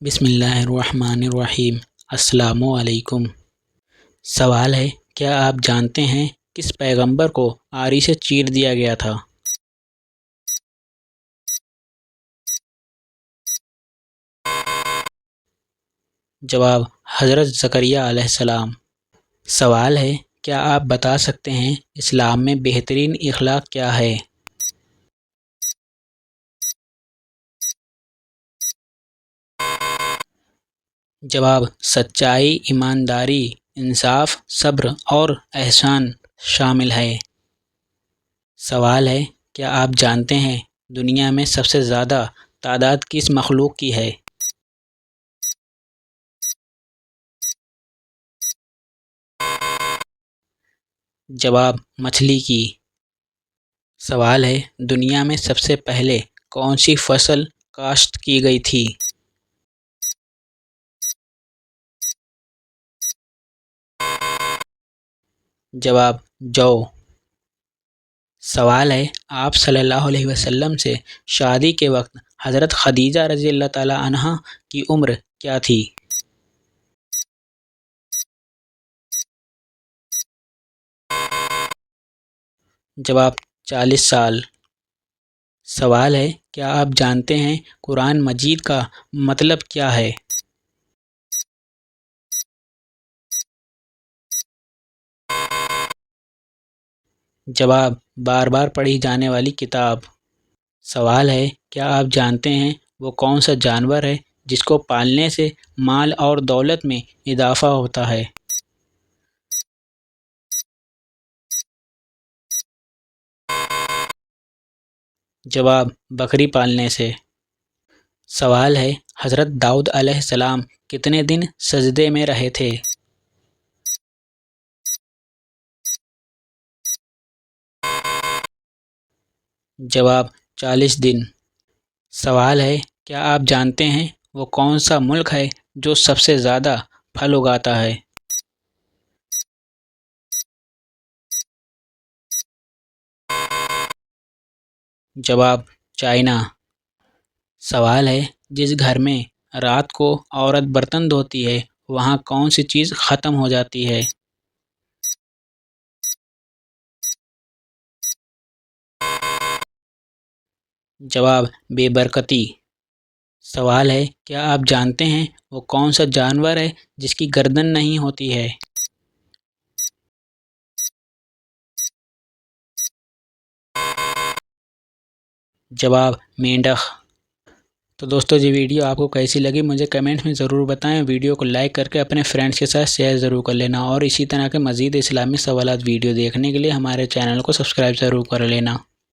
بسم اللہ الرحمن الرحیم۔ السلام علیکم۔ سوال ہے، کیا آپ جانتے ہیں کس پیغمبر کو آری سے چیر دیا گیا تھا؟ جواب، حضرت زکریا علیہ السلام۔ سوال ہے، کیا آپ بتا سکتے ہیں اسلام میں بہترین اخلاق کیا ہے؟ جواب، سچائی، ایمانداری، انصاف، صبر اور احسان شامل ہے۔ سوال ہے، کیا آپ جانتے ہیں دنیا میں سب سے زیادہ تعداد کس مخلوق کی ہے؟ جواب، مچھلی کی۔ سوال ہے، دنیا میں سب سے پہلے کون سی فصل کاشت کی گئی تھی؟ جواب، جو۔ سوال ہے، آپ صلی اللہ علیہ وسلم سے شادی کے وقت حضرت خدیجہ رضی اللہ تعالی عنہا کی عمر کیا تھی؟ جواب، 40 سال۔ سوال ہے، کیا آپ جانتے ہیں قرآن مجید کا مطلب کیا ہے؟ جواب، بار بار پڑھی جانے والی کتاب۔ سوال ہے، کیا آپ جانتے ہیں وہ کون سا جانور ہے جس کو پالنے سے مال اور دولت میں اضافہ ہوتا ہے؟ جواب، بکری پالنے سے۔ سوال ہے، حضرت داؤد علیہ السلام کتنے دن سجدے میں رہے تھے؟ جواب، 40 دن۔ سوال ہے، کیا آپ جانتے ہیں وہ کون سا ملک ہے جو سب سے زیادہ پھل اگاتا ہے؟ جواب، چائنا۔ سوال ہے، جس گھر میں رات کو عورت برتن دھوتی ہے وہاں کون سی چیز ختم ہو جاتی ہے؟ جواب، بے برکتی۔ سوال ہے، کیا آپ جانتے ہیں وہ کون سا جانور ہے جس کی گردن نہیں ہوتی ہے؟ جواب، مینڈک۔ تو دوستو، یہ ویڈیو آپ کو کیسی لگی مجھے کمنٹ میں ضرور بتائیں۔ ویڈیو کو لائک کر کے اپنے فرینڈس کے ساتھ شیئر ضرور کر لینا، اور اسی طرح کے مزید اسلامی سوالات ویڈیو دیکھنے کے لیے ہمارے چینل کو سبسکرائب ضرور کر لینا۔